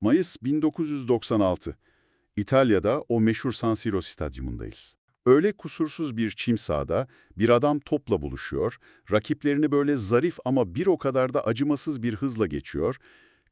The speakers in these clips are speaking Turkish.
Mayıs 1996. İtalya'da o meşhur San Siro stadyumundayız. Öyle kusursuz bir çim sahada bir adam topla buluşuyor, rakiplerini böyle zarif ama bir o kadar da acımasız bir hızla geçiyor,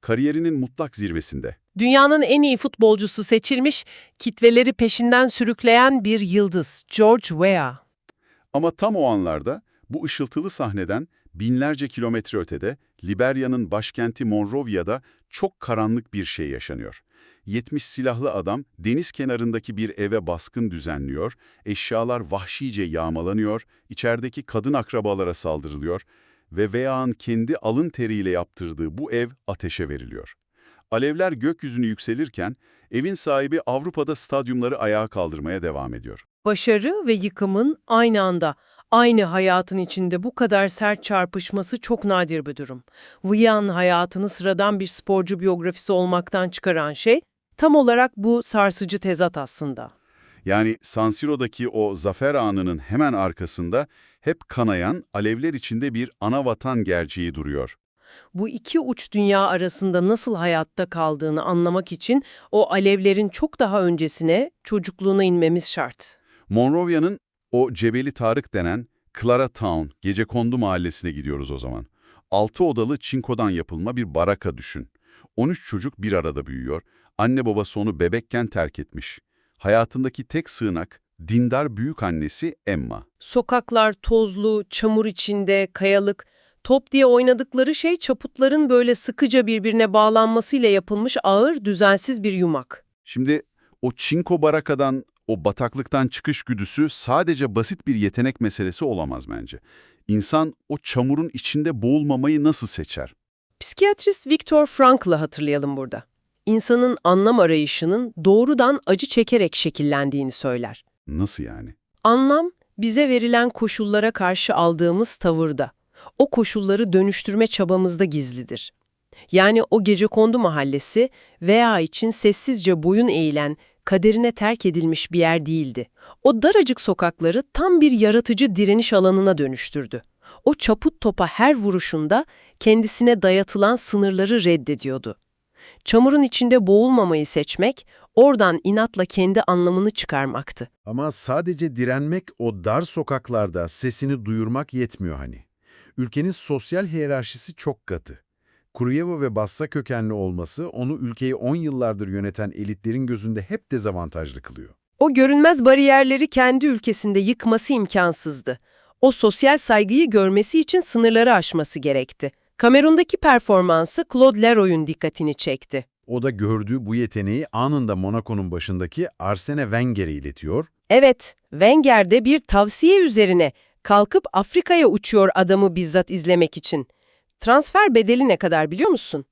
kariyerinin mutlak zirvesinde. Dünyanın en iyi futbolcusu seçilmiş, kitleleri peşinden sürükleyen bir yıldız, George Weah. Ama tam o anlarda bu ışıltılı sahneden binlerce kilometre ötede Liberya'nın başkenti Monrovia'da çok karanlık bir şey yaşanıyor. 70 silahlı adam deniz kenarındaki bir eve baskın düzenliyor, eşyalar vahşice yağmalanıyor, içerideki kadın akrabalara saldırılıyor ve Weah'ın kendi alın teriyle yaptırdığı bu ev ateşe veriliyor. Alevler gökyüzüne yükselirken evin sahibi Avrupa'da stadyumları ayağa kaldırmaya devam ediyor. Başarı ve yıkımın aynı anda, aynı hayatın içinde bu kadar sert çarpışması çok nadir bir durum. Weah'ın hayatını sıradan bir sporcu biyografisi olmaktan çıkaran şey, tam olarak bu sarsıcı tezat aslında. Yani San Siro'daki o zafer anının hemen arkasında hep kanayan, alevler içinde bir anavatan gerçeği duruyor. Bu iki uç dünya arasında nasıl hayatta kaldığını anlamak için o alevlerin çok daha öncesine, çocukluğuna inmemiz şart. Monrovia'nın o Cebeli Tarık denen Clara Town, gecekondu mahallesine gidiyoruz o zaman. 6 odalı çinkodan yapılma bir baraka düşün. 13 çocuk bir arada büyüyor. Anne babası onu bebekken terk etmiş. Hayatındaki tek sığınak, dindar büyükannesi Emma. Sokaklar tozlu, çamur içinde, kayalık. Top diye oynadıkları şey çaputların böyle sıkıca birbirine bağlanmasıyla yapılmış ağır, düzensiz bir yumak. Şimdi o çinko barakadan, o bataklıktan çıkış güdüsü sadece basit bir yetenek meselesi olamaz bence. İnsan o çamurun içinde boğulmamayı nasıl seçer? Psikiyatrist Viktor Frankl'ı hatırlayalım burada. İnsanın anlam arayışının doğrudan acı çekerek şekillendiğini söyler. Nasıl yani? Anlam, bize verilen koşullara karşı aldığımız tavırda. O koşulları dönüştürme çabamızda gizlidir. Yani o gecekondu mahallesi veya için sessizce boyun eğilen, kaderine terk edilmiş bir yer değildi. O daracık sokakları tam bir yaratıcı direniş alanına dönüştürdü. O çaput topa her vuruşunda kendisine dayatılan sınırları reddediyordu. Çamurun içinde boğulmamayı seçmek, oradan inatla kendi anlamını çıkarmaktı. Ama sadece direnmek, o dar sokaklarda sesini duyurmak yetmiyor hani. Ülkenin sosyal hiyerarşisi çok katı. Kuruyeva ve Bassa kökenli olması onu ülkeyi 10 yıllardır yöneten elitlerin gözünde hep dezavantajlı kılıyor. O görünmez bariyerleri kendi ülkesinde yıkması imkansızdı. O sosyal saygıyı görmesi için sınırları aşması gerekti. Kamerun'daki performansı Claude Leroy'un dikkatini çekti. O da gördüğü bu yeteneği anında Monaco'nun başındaki Arsene Wenger'e iletiyor. Evet, Wenger de bir tavsiye üzerine kalkıp Afrika'ya uçuyor adamı bizzat izlemek için. Transfer bedeli ne kadar biliyor musun?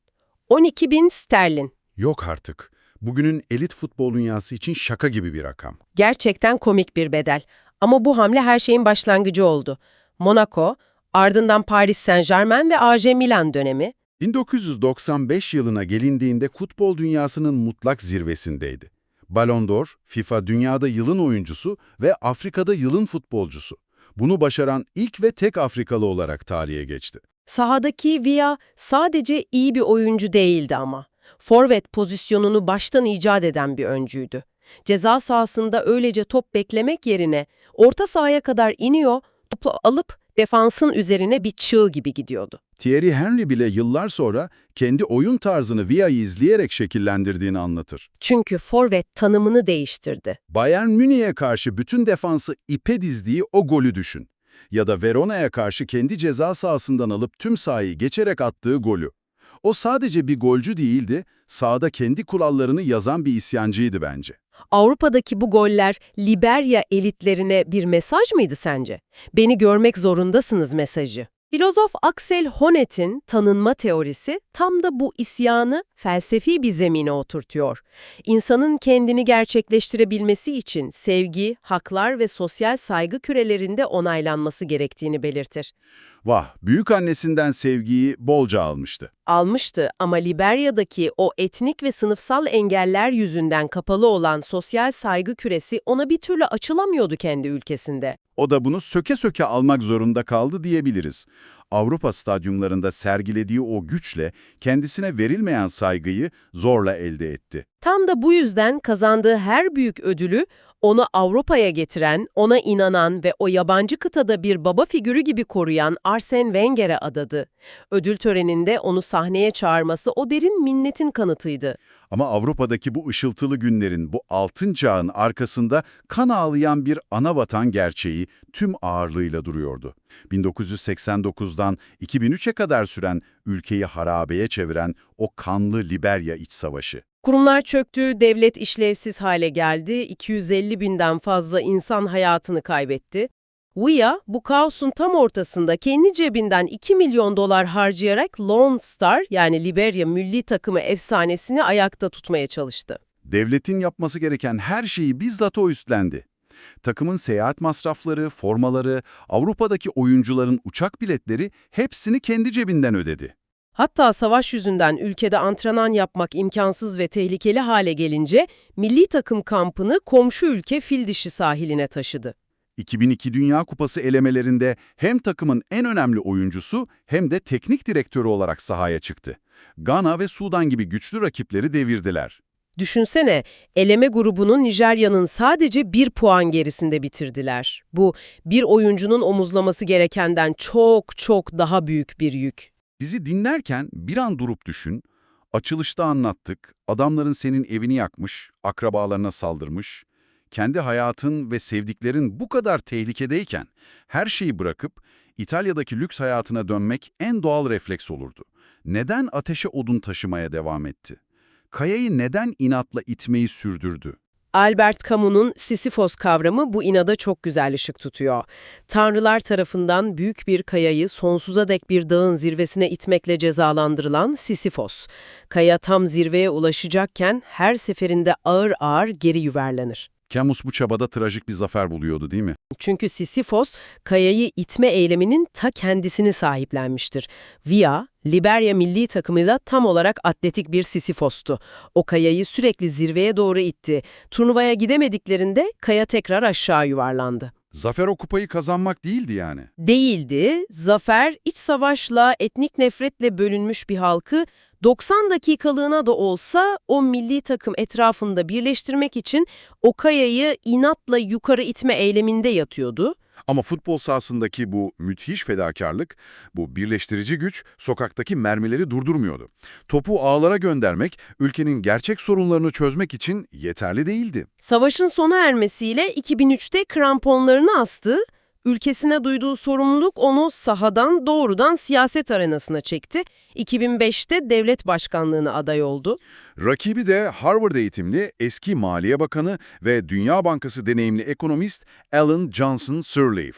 12.000 sterlin. Yok artık. Bugünün elit futbol dünyası için şaka gibi bir rakam. Gerçekten komik bir bedel. Ama bu hamle her şeyin başlangıcı oldu. Monaco, ardından Paris Saint-Germain ve AC Milan dönemi. 1995 yılına gelindiğinde futbol dünyasının mutlak zirvesindeydi. Ballon d'Or, FIFA Dünyada Yılın Oyuncusu ve Afrika'da Yılın Futbolcusu. Bunu başaran ilk ve tek Afrikalı olarak tarihe geçti. Sahadaki Weah sadece iyi bir oyuncu değildi ama. Forvet pozisyonunu baştan icat eden bir öncüydü. Ceza sahasında öylece top beklemek yerine orta sahaya kadar iniyor, topu alıp defansın üzerine bir çığ gibi gidiyordu. Thierry Henry bile yıllar sonra kendi oyun tarzını Weah'ı izleyerek şekillendirdiğini anlatır. Çünkü forvet tanımını değiştirdi. Bayern Münih'e karşı bütün defansı ipe dizdiği o golü düşün. Ya da Verona'ya karşı kendi ceza sahasından alıp tüm sahayı geçerek attığı golü. O sadece bir golcü değildi, sahada kendi kurallarını yazan bir isyancıydı bence. Avrupa'daki bu goller Liberya elitlerine bir mesaj mıydı sence? Beni görmek zorundasınız mesajı. Filozof Axel Honneth'in tanınma teorisi tam da bu isyanı felsefi bir zemine oturtuyor. İnsanın kendini gerçekleştirebilmesi için sevgi, haklar ve sosyal saygı kürelerinde onaylanması gerektiğini belirtir. Vah, büyükannesinden sevgiyi bolca almıştı. Almıştı ama Liberya'daki o etnik ve sınıfsal engeller yüzünden kapalı olan sosyal saygı küresi ona bir türlü açılamıyordu kendi ülkesinde. O da bunu söke söke almak zorunda kaldı diyebiliriz. Avrupa stadyumlarında sergilediği o güçle kendisine verilmeyen saygıyı zorla elde etti. Tam da bu yüzden kazandığı her büyük ödülü onu Avrupa'ya getiren, ona inanan ve o yabancı kıtada bir baba figürü gibi koruyan Arsene Wenger'e adadı. Ödül töreninde onu sahneye çağırması o derin minnetin kanıtıydı. Ama Avrupa'daki bu ışıltılı günlerin, bu altın çağın arkasında kan ağlayan bir anavatan gerçeği tüm ağırlığıyla duruyordu. 1989'dan 2003'e kadar süren, ülkeyi harabeye çeviren o kanlı Liberya İç Savaşı. Kurumlar çöktü, devlet işlevsiz hale geldi, 250 binden fazla insan hayatını kaybetti. Weah, bu kaosun tam ortasında kendi cebinden 2 milyon dolar harcayarak Lone Star yani Liberya milli takımı efsanesini ayakta tutmaya çalıştı. Devletin yapması gereken her şeyi bizzat o üstlendi. Takımın seyahat masrafları, formaları, Avrupa'daki oyuncuların uçak biletleri hepsini kendi cebinden ödedi. Hatta savaş yüzünden ülkede antrenman yapmak imkansız ve tehlikeli hale gelince milli takım kampını komşu ülke Fildişi sahiline taşıdı. 2002 Dünya Kupası elemelerinde hem takımın en önemli oyuncusu hem de teknik direktörü olarak sahaya çıktı. Gana ve Sudan gibi güçlü rakipleri devirdiler. Düşünsene, eleme grubunun Nijerya'nın sadece 1 puan gerisinde bitirdiler. Bu, bir oyuncunun omuzlaması gerekenden çok çok daha büyük bir yük. Bizi dinlerken bir an durup düşün. Açılışta anlattık, adamların senin evini yakmış, akrabalarına saldırmış. Kendi hayatın ve sevdiklerin bu kadar tehlikedeyken her şeyi bırakıp İtalya'daki lüks hayatına dönmek en doğal refleks olurdu. Neden ateşe odun taşımaya devam etti? Kayayı neden inatla itmeyi sürdürdü? Albert Camus'un Sisyphos kavramı bu inada çok güzel ışık tutuyor. Tanrılar tarafından büyük bir kayayı sonsuza dek bir dağın zirvesine itmekle cezalandırılan Sisyphos. Kaya tam zirveye ulaşacakken her seferinde ağır ağır geri yuvarlanır. Camus bu çabada trajik bir zafer buluyordu, değil mi? Çünkü Sisyphos, kayayı itme eyleminin ta kendisini sahiplenmiştir. Weah, Liberya milli takımıyla tam olarak atletik bir Sisyphos'tu. O kayayı sürekli zirveye doğru itti. Turnuvaya gidemediklerinde kaya tekrar aşağı yuvarlandı. Zafer o kupayı kazanmak değildi yani. Değildi, zafer iç savaşla, etnik nefretle bölünmüş bir halkı 90 dakikalığına da olsa o milli takım etrafında birleştirmek için o kayayı inatla yukarı itme eyleminde yatıyordu. Ama futbol sahasındaki bu müthiş fedakarlık, bu birleştirici güç sokaktaki mermileri durdurmuyordu. Topu ağlara göndermek, ülkenin gerçek sorunlarını çözmek için yeterli değildi. Savaşın sona ermesiyle 2003'te kramponlarını astı. Ülkesine duyduğu sorumluluk onu sahadan doğrudan siyaset arenasına çekti. 2005'te devlet başkanlığına aday oldu. Rakibi de Harvard eğitimli eski Maliye Bakanı ve Dünya Bankası deneyimli ekonomist Alan Johnson Sirleaf.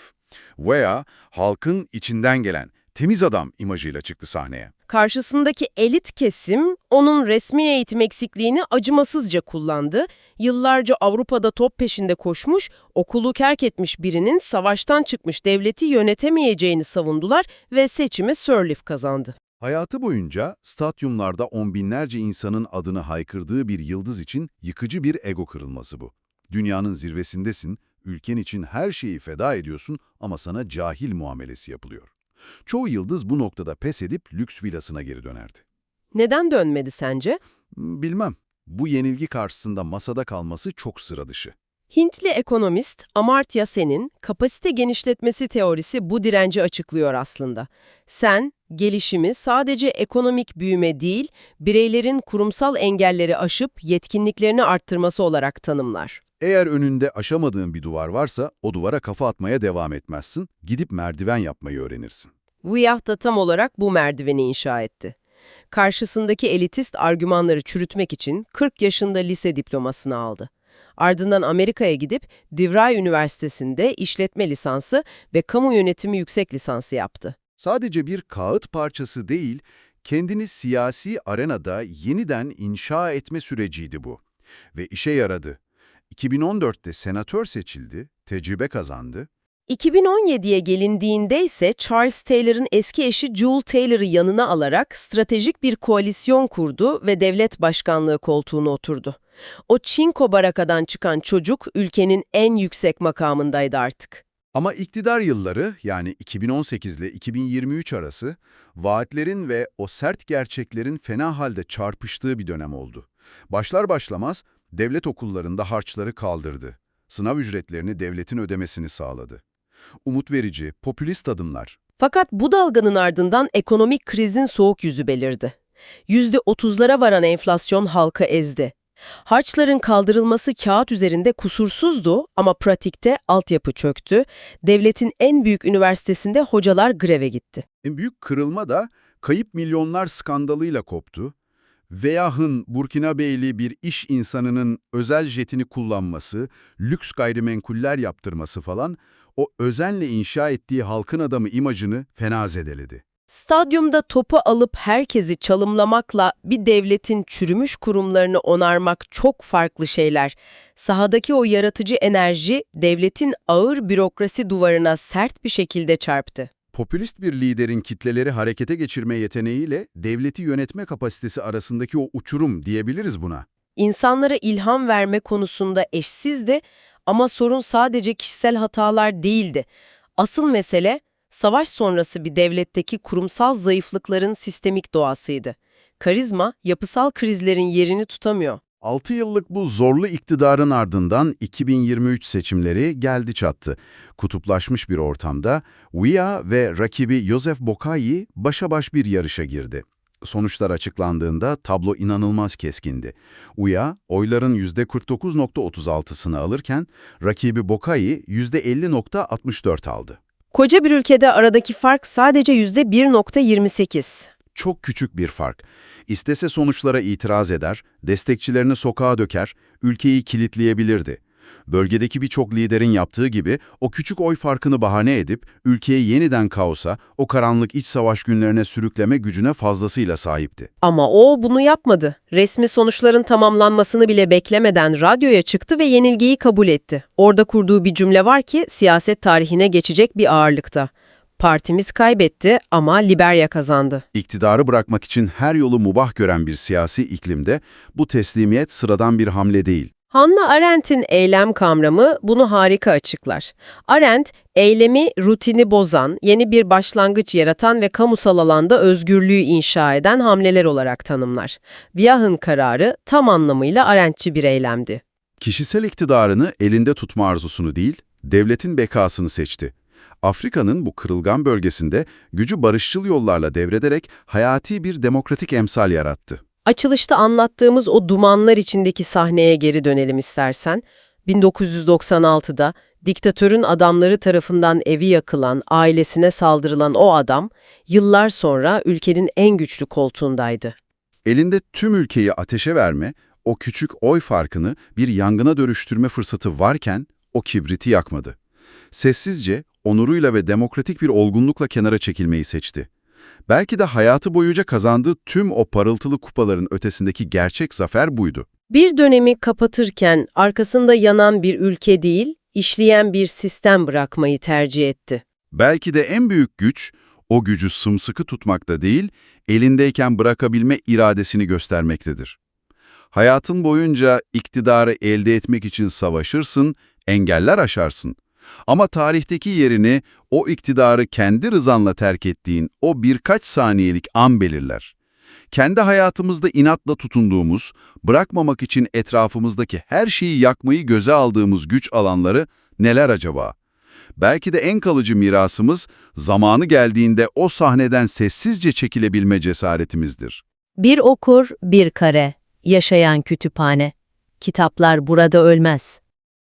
Weah, halkın içinden gelen temiz adam imajıyla çıktı sahneye. Karşısındaki elit kesim onun resmi eğitim eksikliğini acımasızca kullandı. Yıllarca Avrupa'da top peşinde koşmuş, okulu terk etmiş birinin savaştan çıkmış devleti yönetemeyeceğini savundular ve seçimi Sirleaf kazandı. Hayatı boyunca stadyumlarda on binlerce insanın adını haykırdığı bir yıldız için yıkıcı bir ego kırılması bu. Dünyanın zirvesindesin, ülken için her şeyi feda ediyorsun ama sana cahil muamelesi yapılıyor. Çoğu yıldız bu noktada pes edip lüks villasına geri dönerdi. Neden dönmedi sence? Bilmem. Bu yenilgi karşısında masada kalması çok sıra dışı. Hintli ekonomist Amartya Sen'in kapasite genişletmesi teorisi bu direnci açıklıyor aslında. Sen, gelişimi sadece ekonomik büyüme değil, bireylerin kurumsal engelleri aşıp yetkinliklerini arttırması olarak tanımlar. Eğer önünde aşamadığın bir duvar varsa o duvara kafa atmaya devam etmezsin, gidip merdiven yapmayı öğrenirsin. Weah da tam olarak bu merdiveni inşa etti. Karşısındaki elitist argümanları çürütmek için 40 yaşında lise diplomasını aldı. Ardından Amerika'ya gidip DeVry Üniversitesi'nde işletme lisansı ve kamu yönetimi yüksek lisansı yaptı. Sadece bir kağıt parçası değil, kendini siyasi arenada yeniden inşa etme süreciydi bu. Ve işe yaradı. 2014'te senatör seçildi, tecrübe kazandı. 2017'ye gelindiğinde ise Charles Taylor'ın eski eşi Jule Taylor'ı yanına alarak stratejik bir koalisyon kurdu ve devlet başkanlığı koltuğuna oturdu. O çinko barakadan çıkan çocuk ülkenin en yüksek makamındaydı artık. Ama iktidar yılları, yani 2018 ile 2023 arası, vaatlerin ve o sert gerçeklerin fena halde çarpıştığı bir dönem oldu. Başlar başlamaz devlet okullarında harçları kaldırdı. Sınav ücretlerini devletin ödemesini sağladı. Umut verici, popülist adımlar. Fakat bu dalganın ardından ekonomik krizin soğuk yüzü belirdi. %30'lara varan enflasyon halkı ezdi. Harçların kaldırılması kağıt üzerinde kusursuzdu ama pratikte altyapı çöktü. Devletin en büyük üniversitesinde hocalar greve gitti. En büyük kırılma da kayıp milyonlar skandalıyla koptu. Veyah'ın Burkinabeyli bir iş insanının özel jetini kullanması, lüks gayrimenkuller yaptırması falan, o özenle inşa ettiği halkın adamı imajını fena zedeledi. Stadyumda topu alıp herkesi çalımlamakla bir devletin çürümüş kurumlarını onarmak çok farklı şeyler. Sahadaki o yaratıcı enerji devletin ağır bürokrasi duvarına sert bir şekilde çarptı. Popülist bir liderin kitleleri harekete geçirme yeteneğiyle devleti yönetme kapasitesi arasındaki o uçurum diyebiliriz buna. İnsanlara ilham verme konusunda eşsizdi ama sorun sadece kişisel hatalar değildi. Asıl mesele savaş sonrası bir devletteki kurumsal zayıflıkların sistemik doğasıydı. Karizma, yapısal krizlerin yerini tutamıyor. 6 yıllık bu zorlu iktidarın ardından 2023 seçimleri geldi çattı. Kutuplaşmış bir ortamda Weah ve rakibi Joseph Boakai başa baş bir yarışa girdi. Sonuçlar açıklandığında tablo inanılmaz keskindi. Weah, oyların %49,36'sını alırken rakibi Boakai %50,64 aldı. Koca bir ülkede aradaki fark sadece %1,28. Çok küçük bir fark. İstese sonuçlara itiraz eder, destekçilerini sokağa döker, ülkeyi kilitleyebilirdi. Bölgedeki birçok liderin yaptığı gibi o küçük oy farkını bahane edip ülkeyi yeniden kaosa, o karanlık iç savaş günlerine sürükleme gücüne fazlasıyla sahipti. Ama o bunu yapmadı. Resmi sonuçların tamamlanmasını bile beklemeden radyoya çıktı ve yenilgiyi kabul etti. Orada kurduğu bir cümle var ki siyaset tarihine geçecek bir ağırlıkta. Partimiz kaybetti ama Liberya kazandı. İktidarı bırakmak için her yolu mubah gören bir siyasi iklimde bu teslimiyet sıradan bir hamle değil. Hannah Arendt'in eylem kavramı bunu harika açıklar. Arendt, eylemi rutini bozan, yeni bir başlangıç yaratan ve kamusal alanda özgürlüğü inşa eden hamleler olarak tanımlar. Weah'ın kararı tam anlamıyla Arendtçi bir eylemdi. Kişisel iktidarını elinde tutma arzusunu değil, devletin bekasını seçti. Afrika'nın bu kırılgan bölgesinde gücü barışçıl yollarla devrederek hayati bir demokratik emsal yarattı. Açılışta anlattığımız o dumanlar içindeki sahneye geri dönelim istersen. 1996'da diktatörün adamları tarafından evi yakılan, ailesine saldırılan o adam, yıllar sonra ülkenin en güçlü koltuğundaydı. Elinde tüm ülkeyi ateşe verme, o küçük oy farkını bir yangına dönüştürme fırsatı varken o kibriti yakmadı. Sessizce, onuruyla ve demokratik bir olgunlukla kenara çekilmeyi seçti. Belki de hayatı boyunca kazandığı tüm o parıltılı kupaların ötesindeki gerçek zafer buydu. Bir dönemi kapatırken arkasında yanan bir ülke değil, işleyen bir sistem bırakmayı tercih etti. Belki de en büyük güç, o gücü sımsıkı tutmakta değil, elindeyken bırakabilme iradesini göstermektedir. Hayatın boyunca iktidarı elde etmek için savaşırsın, engeller aşarsın. Ama tarihteki yerini, o iktidarı kendi rızanla terk ettiğin o birkaç saniyelik an belirler. Kendi hayatımızda inatla tutunduğumuz, bırakmamak için etrafımızdaki her şeyi yakmayı göze aldığımız güç alanları neler acaba? Belki de en kalıcı mirasımız, zamanı geldiğinde o sahneden sessizce çekilebilme cesaretimizdir. Bir okur, bir kare, yaşayan kütüphane. Kitaplar burada ölmez.